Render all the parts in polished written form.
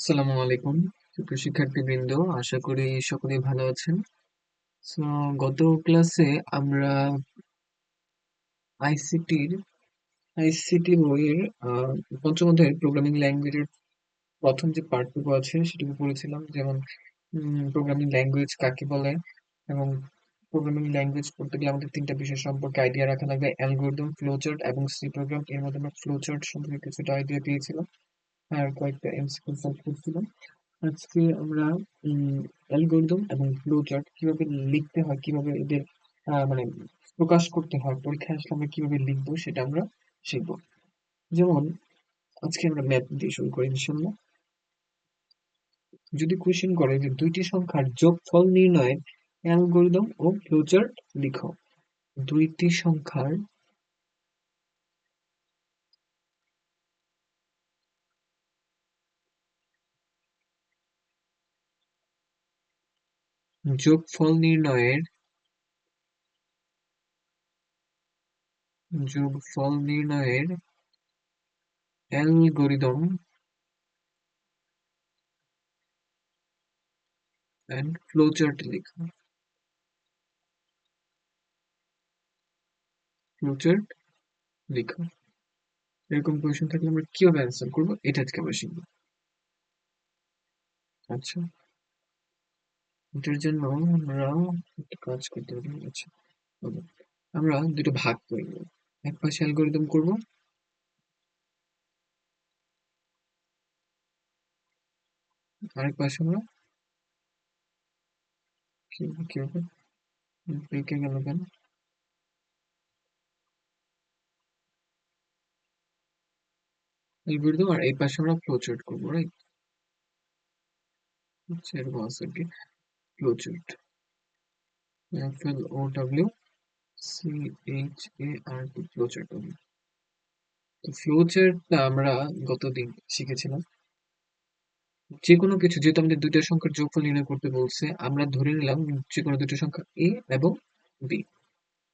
আসসালামু আলাইকুম সুপ্রিয় শিক্ষার্থীবৃন্দ, আশা করি সকলেই ভালো আছেন। সো গত ক্লাসে আমরা আইসিটির আইসিটি বইয়ের পঞ্চম অধ্যায়ের প্রোগ্রামিং ল্যাঙ্গুয়েজের প্রথম যে পার্টটুকু আছে সেটুকু পড়েছিলাম, যেমন প্রোগ্রামিং ল্যাঙ্গুয়েজ কাকে বলে এবং প্রোগ্রামিং ল্যাঙ্গুয়েজ পড়তে গেলে আমাদের তিনটা বিষয় সম্পর্কে আইডিয়া রাখা লাগবে: অ্যালগরিদম, ফ্লোচার্ট এবং সি প্রোগ্রাম। এর মধ্যে আমরা ফ্লোচার্ট সম্পর্কে কিছুটা আইডিয়া পেয়েছিলাম আর কয়েকটা এমসিকিউ সলভ করছিলাম। আজকে আমরা অ্যালগরিদম এবং ফ্লো চার্ট কিভাবে লিখতে হয়, কিভাবে এদের মানে প্রকাশ করতে হয়, পরীক্ষায় আসলে আমরা কিভাবে লিখবো সেটা আমরা শিখবো। যেমন আজকে আমরা ম্যাথ দিয়ে শুরু করি ইনশাল্লাহ। যদি কোয়েশ্চেন করে যে দুইটি সংখ্যার যোগফল নির্ণয়ের অ্যালগরিদম ও ফ্লো চার্ট লিখো। দুইটি সংখ্যার যোগফল নির্ণয়ের যোগফল নির্ণয়ের অ্যালগরিদম এন্ড ফ্লো চার্ট লিখো। ফ্লো চার্ট লিখো। এরকম কোয়েশ্চেন থাকলে আমরা কিভাবে অ্যান্সার করবো এটা আজকে আমরা শিখবো। আচ্ছা, এটার জন্য আমরা একটা কাজ করতে পারি। আচ্ছা, বলো। আমরা দুটো ভাগ করে নেব। এক পাশে অ্যালগরিদম করব, আরেক পাশে আমরা কি হবে, বেঁকে গেল কেন, অ্যালগরিদম, আর এই পাশে আমরা ফ্লো চার্ট করবো, রাইট? আচ্ছা, এরকম আছে কি, flow chart, FLOWCHART, flow chart হবে। তো ফ্লো চার্টটা আমরা গতদিন শিখেছিলাম। যে কোনো কিছু, যেহেতু আমাদের দুইটা সংখ্যার যোগফল নির্ণয় করতে বলছে, আমরা ধরে নিলাম যে কোনো দুটো সংখ্যা এ এবং বি,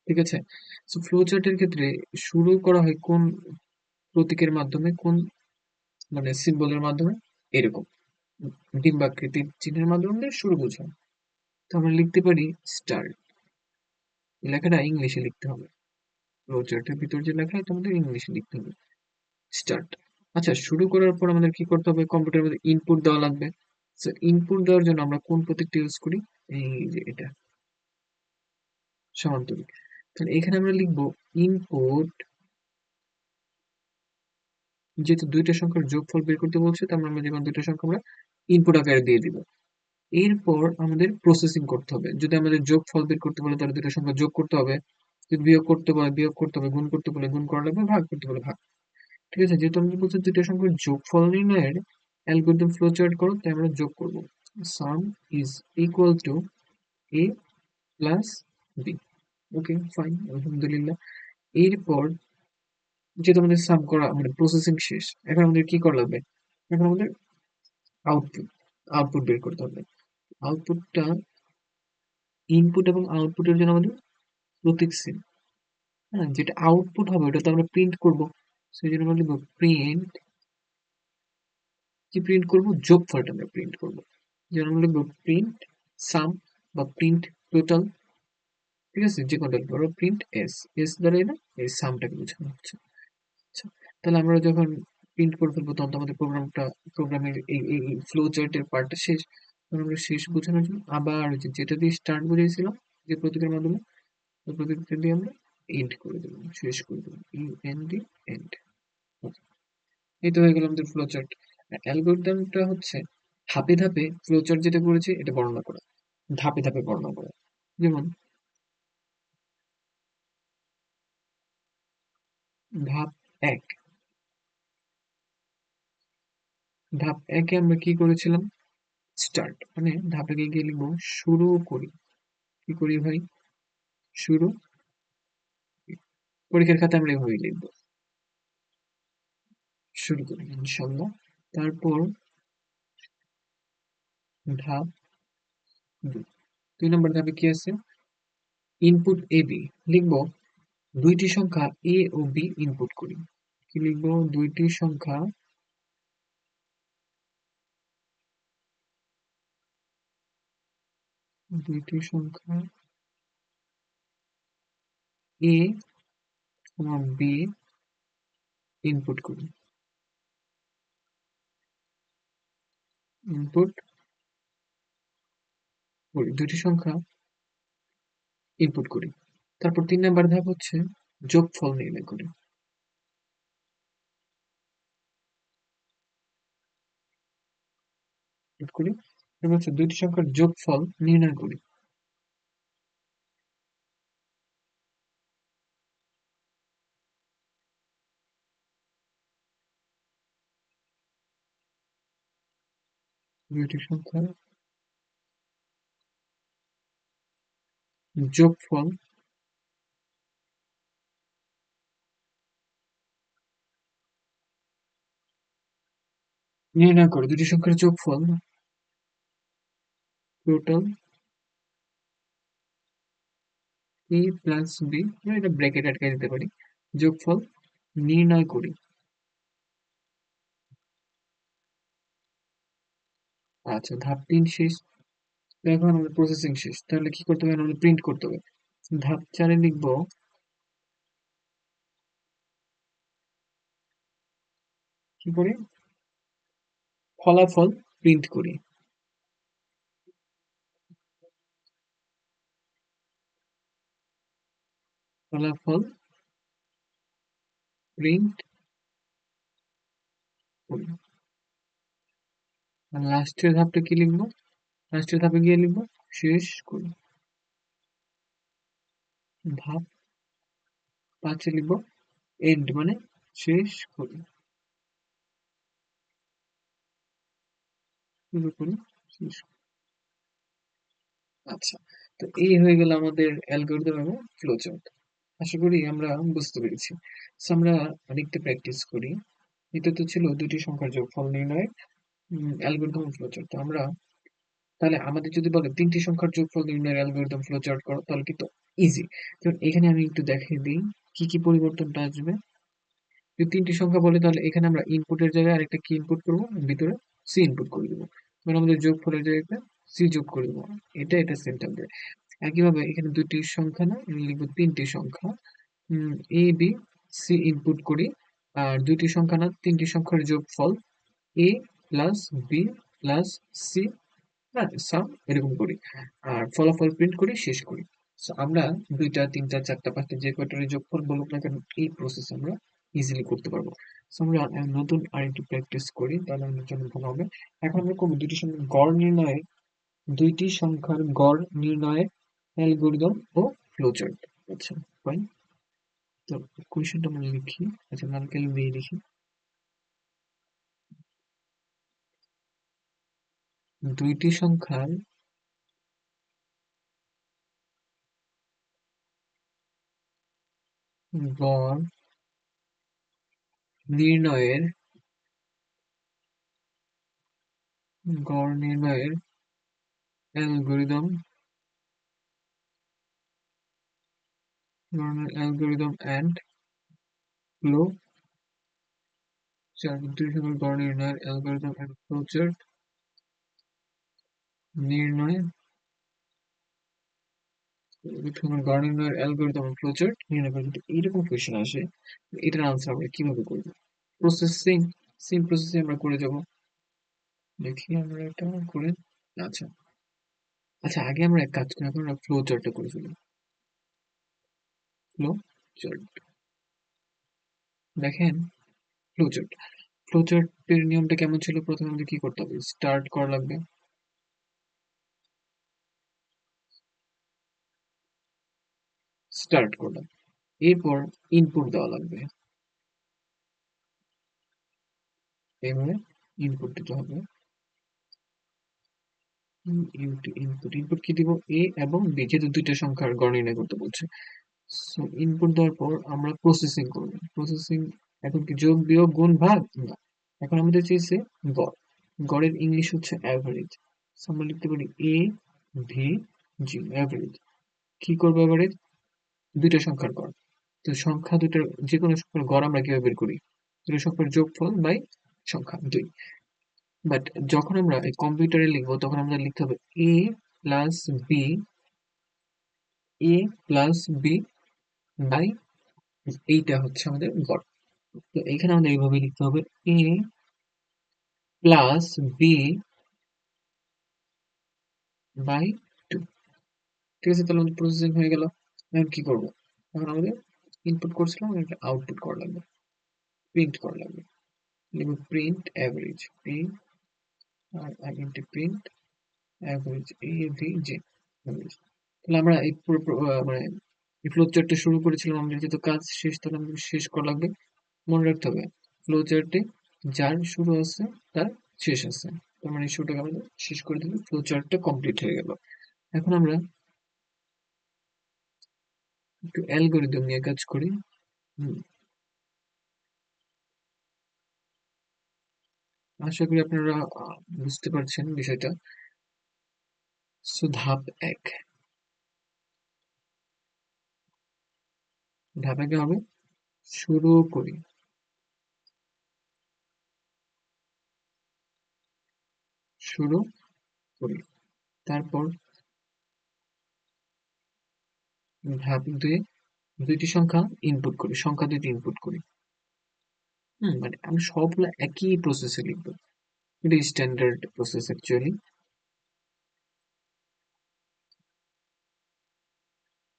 ঠিক আছে? সো ফ্লো চার্টের ক্ষেত্রে শুরু করা হয় কোন প্রতীকের মাধ্যমে, কোন মানে সিম্বলের মাধ্যমে, এরকম ডিম্বাকৃতির চিহ্নের মাধ্যমে আমাদের শুরু বোঝায়। তো আমরা লিখতে পারি স্টার। লেখাটা ইংলিশে লিখতে হবে। ফ্লো চার্টের ভিতর যে লেখা এটা আমাদের ইংলিশে লিখতে হবে, স্টার্ট। আচ্ছা, শুরু করার পর আমাদের কি করতে হবে, কম্পিউটারের মধ্যে ইনপুট দেওয়া লাগবে। সো ইনপুট দেওয়ার জন্য আমরা কোন প্রতীকটা ইউজ করি, এই যে এটা, সমান্তরিক। তাহলে এখানে আমরা লিখবো ইনপুট, যেহেতু দুইটা সংখ্যার যোগফল বের করতে বলছে তার মানে আমরা যেকোনো দুইটা সংখ্যা আমরা ইনপুট আকারে দিয়ে দিব। এরপর আমাদের প্রসেসিং করতে হবে। যদি আমাদের যোগফল বের করতে বলে তাহলে দুইটা সংখ্যা যোগ করতে হবে, যদি বিয়োগ করতে বলে বিয়োগ করতে হবে, গুণ করতে বলে গুণ করা লাগবে, ভাগ করতে বলে ভাগ। ঠিক আছে, যেহেতু আমাদের বলছে দুইটা সংখ্যার যোগফল নির্ণয়ের অ্যালগরিদম ফ্লো চার্ট করো, তাই আমরা যোগ করব। Sum is equal to A plus B. Okay, fine, আলহামদুলিল্লাহ। এরপর যেহেতু আমাদের সাম করা মানে প্রসেসিং শেষ, এখন আমাদের কি করা লাগবে, এখন আমাদের আউটপুট আউটপুট বের করতে হবে। আউটপুটটা, ইনপুট এবং আউটপুটের জন্য আমাদের প্রতীক চিহ্ন, হ্যাঁ, যেটা আউটপুট হবে ওটা তো আমরা প্রিন্ট করব। সেই জন্য আমরা লিখবো প্রিন্ট, কি প্রিন্ট করব, যোগফলটা আমরা প্রিন্ট করব। যেমন আমরা লিখবো প্রিন্ট সাম বা প্রিন্ট টোটাল। ঠিক আছে, যে কোনটা লিখবো, প্রিন্ট এস, এস দ্বারা এটা এই সামটাকে বোঝানো হচ্ছে। আচ্ছা, তাহলে আমরা যখন প্রিন্ট করে ফেলবো তখন তো আমাদের প্রোগ্রামের এই ফ্লো চার্টের পার্টটা শেষ। তখন আমরা শেষ বোঝানোর জন্য আবার ওই যেটা দিয়ে স্টার্ট বুঝিয়েছিলাম, যে প্রতীকের মাধ্যমে, ওই প্রতীকটা দিয়ে আমরা এন্ড করে দেবো, শেষ করে দেবো, ইউএনডি, এন্ড। এই তো হয়ে গেল আমাদের ফ্লো চার্ট। অ্যালগরিদমটা হচ্ছে ধাপে ধাপে, ফ্লো চার্ট যেটা করেছি এটা বর্ণনা করা, ধাপে ধাপে বর্ণনা করা। যেমন ধাপ এক, ধাপ একে আমরা কি করেছিলাম, স্টার্ট, মানে ধাপে গিয়ে লিখবো শুরু করি। কি করি ভাই, শুরু। পরীক্ষার খাতায় আমরা এভাবেই লিখবো, শুরু করি ইনশাল্লাহ। তারপর ধাপ দুই, 2 নম্বর ধাপে কি আছে, ইনপুট এ বি লিখবো। দুইটি সংখ্যা এ ও বি ইনপুট করি। কি লিখবো, দুইটি সংখ্যা দুইটি সংখ্যা এ বি ইনপুট করি, ইনপুট করি দুইটি সংখ্যা ইনপুট করি। তারপর ৩ নাম্বার ধাপ হচ্ছে যোগফল নির্ণয় করি। ইনপুট করি। এবার হচ্ছে দুইটি সংখ্যার যোগফল নির্ণয় করি। দুইটি সংখ্যার যোগফল নির্ণয় করি। দুটি সংখ্যার যোগফল টোটাল এ প্লাস বি, এটা ব্র্যাকেট আটকে দিতে পারি, যোগফল নির্ণয় করি। আচ্ছা, ধাপ ৩ শেষ। তো এখন আমাদের প্রসেসিং শেষ। তাহলে কি করতে হবে? আমাদের প্রিন্ট করতে হবে। ধাপ ৪ এ লিখব কি করি? ফলাফল প্রিন্ট করি। ফলাফল প্রিন্ট করি। আর লাস্টের ধাপটা কি লিখবো? লাস্টের ধাপে গিয়ে লিখবো শেষ করি। ধাপ ৫ এ লিখবো এন্ড, মানে শেষ করি। শুরু করি, শেষ করি। আচ্ছা, তো এই হয়ে গেল আমাদের অ্যালগরিদম এবং ফ্লোচার্ট। আশা করি আমরা বুঝতে পেরেছি। সো আমরা আরেকটু প্র্যাকটিস করি। এটা তো ছিল দুটি সংখ্যার যোগফল নির্ণয়ের অ্যালগরিদম ও ফ্লোচার্ট। তো আমরা তাহলে আমাদের যদি বলে ৩ টি সংখ্যার যোগফল নির্ণয়ের অ্যালগরিদম ফ্লোচার্ট করো, তাহলে কিন্তু ইজি। তো এখানে আমি একটু দেখিয়ে দিই কি কি পরিবর্তনটা আসবে। যদি ৩ টি সংখ্যা বলে তাহলে এখানে আমরা ইনপুটের জায়গায় আরেকটা কি ইনপুট করব? ভিতরে সি ইনপুট করে দেব। মানে আমাদের যোগফলের জায়গায় সি যোগ করে দেব। এটা সেন্টার দেয়। একইভাবে এখানে ২ টি সংখ্যা না, আমি লিখব ৩ টি সংখ্যা। এ, বি, সি ইনপুট করি। আর ২ টি সংখ্যা না, ৩ টি সংখ্যার যোগফল এ প্লাস বি প্লাস সি, হ্যাঁ? সাম এরকম করি। আর ফলাফল প্রিন্ট করি, শেষ করি। সো আমরা ২ টা, ৩ টা, ৪ টা, ৫ টা যে কয়টারই যোগফল বলুক না কেন, এই প্রসেস আমরা ইজিলি করতে পারবো। সো আমরা নতুন আরেকটু প্র্যাকটিস করি, তাহলে আমাদের জন্য ভালো হবে। এখন আমরা করব ২ টি সংখ্যার গড় নির্ণয়ে, ২ টি সংখ্যার গড় নির্ণয়ের অ্যালগরিদম ও ফ্লোচার্ট। আচ্ছা, ফাইন। তো কোয়েশ্চেনটা আমরা লিখি। আচ্ছা, লাল কালি দিয়ে লিখি। ২ টি সংখ্যার গড় নির্ণয়ের অ্যালগরিদম অ্যান্ড ফ্লো চার্ট। ২ সংখ্যার গড় নির্ণয়ের অ্যালগরিদম অ্যান্ড ফ্লো চার্ট নির্ণয়, ২ সংখ্যার গড় নির্ণয়ের অ্যালগরিদম এবং ফ্লো চার্ট নির্ণয় করে। যদি এইরকম কোয়েশ্চেন আসে, এটার আনসার আমরা কিভাবে করবো? প্রসেসিং, সেম প্রসেসে আমরা করে যাব। দেখি আমরা এটা করে। আচ্ছা, আচ্ছা, আগে আমরা এক কাজ করি, এখন আমরা ফ্লো চার্টটা করে ফেলি। ফ্লো চার্ট, দেখেন ফ্লো চার্ট। ফ্লো চার্টের নিয়মটা কেমন ছিল? প্রথমে আমাদের কি করতে হবে? স্টার্ট করা লাগবে, স্টার্ট করলাম। এরপর ইনপুট দেওয়া লাগবে, এইভাবে ইনপুট দিতে হবে। ইনপুট ইনপুট কি দিব? এ এবং বি, যেহেতু ২ টা সংখ্যার গড় নির্ণয় করতে বলছে। সো ইনপুট দেওয়ার পর আমরা প্রসেসিং করব। প্রসেসিং, এখন কি যোগ, বিয়োগ, গুণ, ভাগ? না। এখন আমাদের চেয়েছে গড়। গড়ের ইংলিশ হচ্ছে এভারেজ। সো আমরা লিখতে পারি এ ভি জি, এভারেজ। কি করবো এভারেজ? ২ টা সংখ্যার গড়। তো সংখ্যা দুটার যেকোনো সংখ্যার গড় আমরা কিভাবে বের করি? ২ টা সংখ্যার যোগফল বাই সংখ্যা ২। বাট যখন আমরা এই কম্পিউটারে লিখবো তখন আমাদের লিখতে হবে A plus B, A plus B by, এইটা হচ্ছে আমাদের গড়। তো এখানে আমাদের এইভাবে লিখতে হবে, A plus B by two. ঠিক আছে, তাহলে আমাদের প্রসেসিং হয়ে গেল। এখন কি করবো? এখন আমাদের ইনপুট করছিলাম, এটা আউটপুট করা লাগবে, প্রিন্ট করা লাগবে। লিখব প্রিন্ট অ্যাভারেজ, প্রিন্ট আর আইডেন্টি প্রিন্ট অ্যাভারেজ, এভিজে অ্যাভারেজ। তাহলে আমরা এই পুরো মানে এই ফ্লো চার্টটা শুরু করেছিলাম, আমাদের যেহেতু কাজ শেষ, তাহলে আমাদের শেষ করা লাগবে। মনে রাখতে হবে ফ্লো চার্টে যার শুরু আছে তার শেষ আছে। তার মানে শুরুটাকে আমাদের শেষ করে দিলে ফ্লো চার্টটা কমপ্লিট হয়ে গেল। এখন আমরা একটু অ্যালগরিদম নিয়ে কাজ করি। হুম, আশা করি আপনারা বুঝতে পারছেন বিষয়টা। সো ধাপ এক, ধাপ একে হবে শুরু করি, শুরু করি। তারপর ধাপ দুয়ে দুইটি সংখ্যা ইনপুট করি, সংখ্যা দুইটি ইনপুট করি। মানে আমি সবগুলো একই প্রসেসে লিখবো, এটা স্ট্যান্ডার্ড প্রসেস অ্যাকচুয়ালি।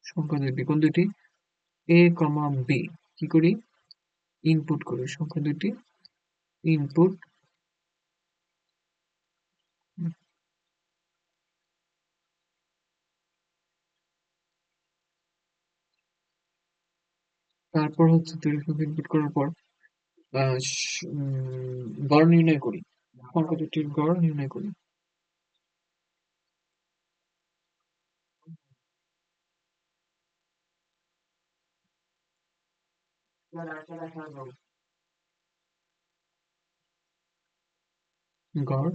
সংখ্যা দুইটি, কোন দুইটি? এ কমা বি কি করি? ইনপুট করি, সংখ্যা দুইটি ইনপুট। তারপর হচ্ছে দুইটি সংখ্যা ইনপুট করার পর গড় নির্ণয় করি, সংখ্যা দুটির গড় নির্ণয় করি। গড়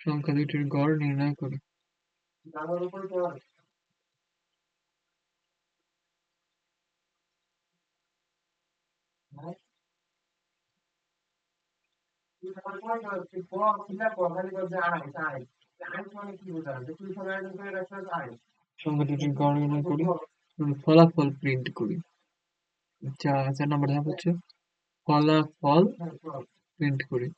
সংখ্যা দুটির গড় নির্ণয় করি। সংখ্যা দুটির গড় নির্ণয় করি, ফলাফল প্রিন্ট করি। 4 নম্বর ধাপ হচ্ছে ফলাফল প্রিন্ট করি।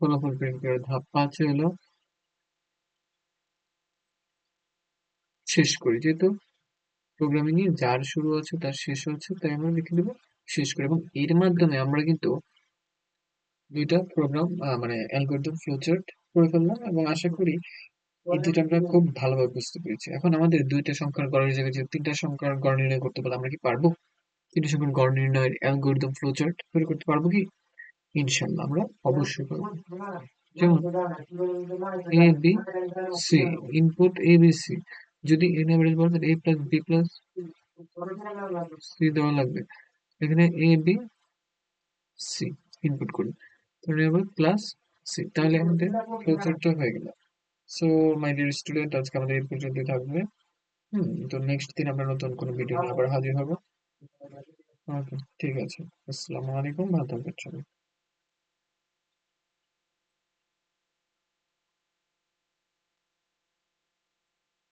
ফলাফল প্রিন্ট করে ধাপ 5 হলো শেষ করি। যেহেতু প্রোগ্রামিং এ যার শুরু আছে তার শেষ হচ্ছে, তাই আমরা লিখে দেবো শেষ করে। এবং এর মাধ্যমে আমরা কিন্তু দুইটা প্রোগ্রাম মানে অ্যালগরিদম ফ্লোচার্ট করে ফেললাম, এবং আশা করি এই দুইটা আমরা খুব ভালোভাবে বুঝতে পেরেছি। এখন আমাদের দুইটা সংখ্যার গড়ের জায়গায় যে তিনটা সংখ্যার গড় নির্ণয় করতে বলে, আমরা কি পারবো? তিনটা সংখ্যার গড় নির্ণয়ের অ্যালগরিদম ফ্লোচার্ট তৈরি করতে পারবো কি? ইনশাল্লাহ আমরা অবশ্যই পারবো। যেমন A B C, input A B C, যদি এন অ্যাভারেজ বলে তাহলে এ প্লাস বি প্লাস সি দেওয়া লাগবে। এখানে এ বি সি ইনপুট করি, তাহলে হবে প্লাস সি, তাহলে আমাদের ফ্লোচার্টটা হয়ে গেল। সো মাই ডিয়ার স্টুডেন্ট, আজকে আমাদের এই পর্যন্তই থাকবে। তো নেক্সট দিন আমরা নতুন কোনো ভিডিও নিয়ে আবার হাজির হব। ওকে, ঠিক আছে। আসসালামু আলাইকুম, ভালো থাকবেন সবাই।